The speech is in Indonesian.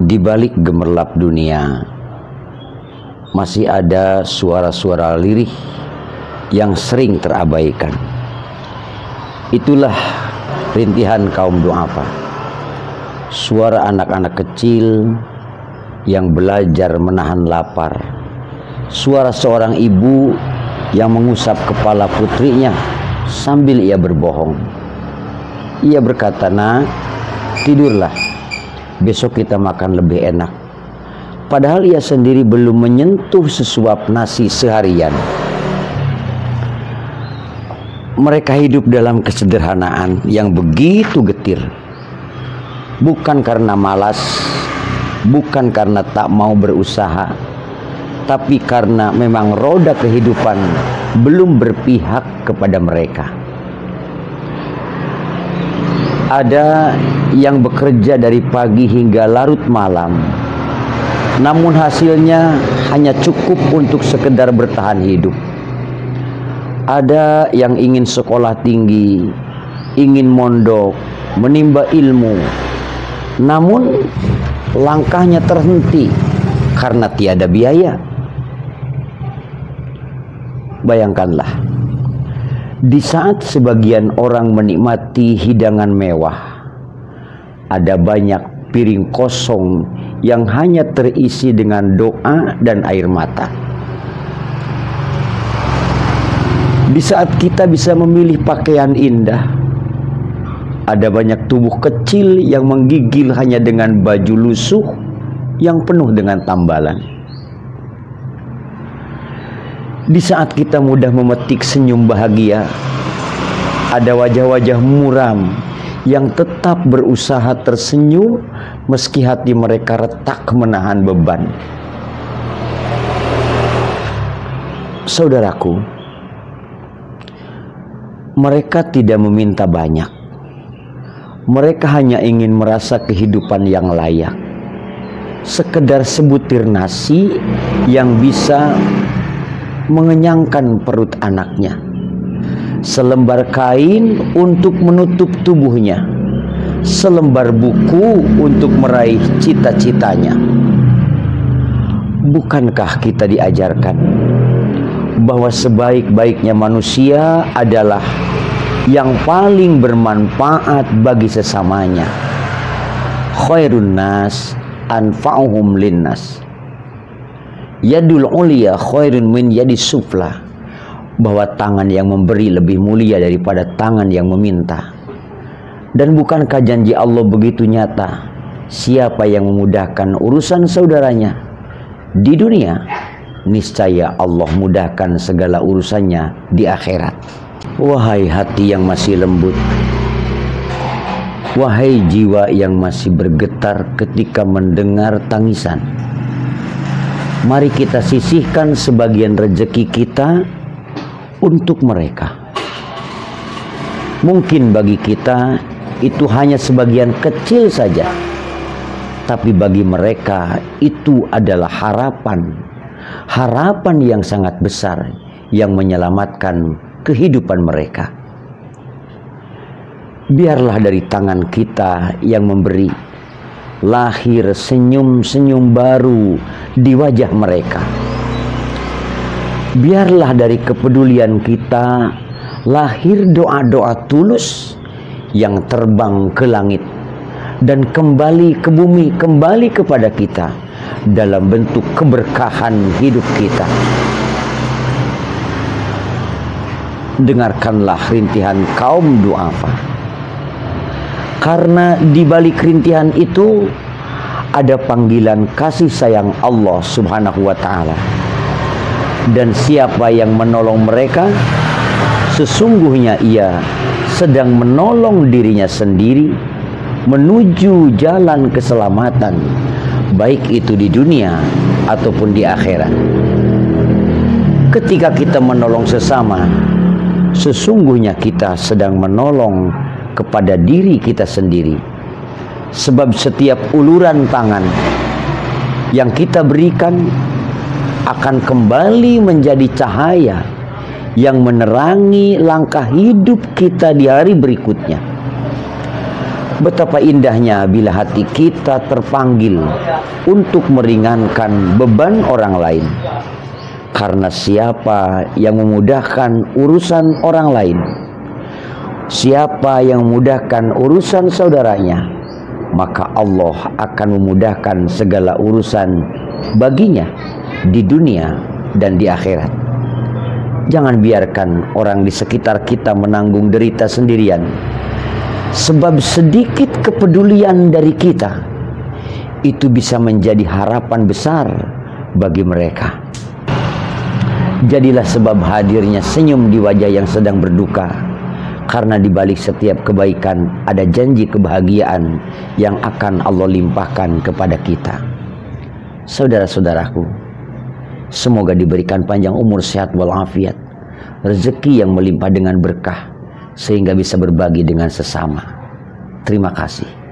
Di balik gemerlap dunia, masih ada suara-suara lirih yang sering terabaikan. Itulah rintihan kaum du'afa. Suara anak-anak kecil yang belajar menahan lapar. Suara seorang ibu yang mengusap kepala putrinya sambil ia berbohong. Ia berkata, "Nak, tidurlah. Besok kita makan lebih enak." Padahal ia sendiri belum menyentuh sesuap nasi seharian. Mereka hidup dalam kesederhanaan yang begitu getir. Bukan karena malas, bukan karena tak mau berusaha, tapi karena memang roda kehidupan belum berpihak kepada mereka. Ada yang bekerja dari pagi hingga larut malam, namun hasilnya hanya cukup untuk sekedar bertahan hidup. Ada yang ingin sekolah tinggi, ingin mondok, menimba ilmu, namun langkahnya terhenti karena tiada biaya. Bayangkanlah, di saat sebagian orang menikmati hidangan mewah, ada banyak piring kosong yang hanya terisi dengan doa dan air mata. Di saat kita bisa memilih pakaian indah, ada banyak tubuh kecil yang menggigil hanya dengan baju lusuh yang penuh dengan tambalan. Di saat kita mudah memetik senyum bahagia, ada wajah-wajah muram yang tetap berusaha tersenyum meski hati mereka retak menahan beban. Saudaraku, mereka tidak meminta banyak. Mereka hanya ingin merasa kehidupan yang layak. Sekedar sebutir nasi yang bisa mengenyangkan perut anaknya. Selembar kain untuk menutup tubuhnya. Selembar buku untuk meraih cita-citanya. Bukankah kita diajarkan bahwa sebaik-baiknya manusia adalah yang paling bermanfaat bagi sesamanya? Khairun nas anfa'uhum linnas. Yadul ulia khairun min yadis sufla. Bahwa tangan yang memberi lebih mulia daripada tangan yang meminta. Dan bukankah janji Allah begitu nyata? Siapa yang memudahkan urusan saudaranya di dunia, niscaya Allah mudahkan segala urusannya di akhirat. Wahai hati yang masih lembut, wahai jiwa yang masih bergetar ketika mendengar tangisan, mari kita sisihkan sebagian rezeki kita untuk mereka. Mungkin bagi kita itu hanya sebagian kecil saja, tapi bagi mereka itu adalah harapan yang sangat besar yang menyelamatkan kehidupan mereka. Biarlah dari tangan kita yang memberi lahir senyum-senyum baru di wajah mereka. Biarlah dari kepedulian kita lahir doa-doa tulus yang terbang ke langit dan kembali ke bumi, kembali kepada kita dalam bentuk keberkahan hidup kita. Dengarkanlah rintihan kaum du'afa. Karena di balik rintihan itu ada panggilan kasih sayang Allah Subhanahu wa ta'ala. Dan siapa yang menolong mereka, sesungguhnya ia sedang menolong dirinya sendiri menuju jalan keselamatan, baik itu di dunia ataupun di akhirat. Ketika kita menolong sesama, sesungguhnya kita sedang menolong kepada diri kita sendiri. Sebab setiap uluran tangan yang kita berikan akan kembali menjadi cahaya yang menerangi langkah hidup kita di hari berikutnya. Betapa indahnya bila hati kita terpanggil untuk meringankan beban orang lain. Karena siapa yang memudahkan urusan orang lain, siapa yang memudahkan urusan saudaranya, maka Allah akan memudahkan segala urusan baginya di dunia dan di akhirat. Jangan biarkan orang di sekitar kita menanggung derita sendirian. Sebab sedikit kepedulian dari kita itu bisa menjadi harapan besar bagi mereka. Jadilah sebab hadirnya senyum di wajah yang sedang berduka, karena di balik setiap kebaikan ada janji kebahagiaan yang akan Allah limpahkan kepada kita. Saudara-saudaraku, semoga diberikan panjang umur, sehat walafiat, rezeki yang melimpah dengan berkah, sehingga bisa berbagi dengan sesama. Terima kasih.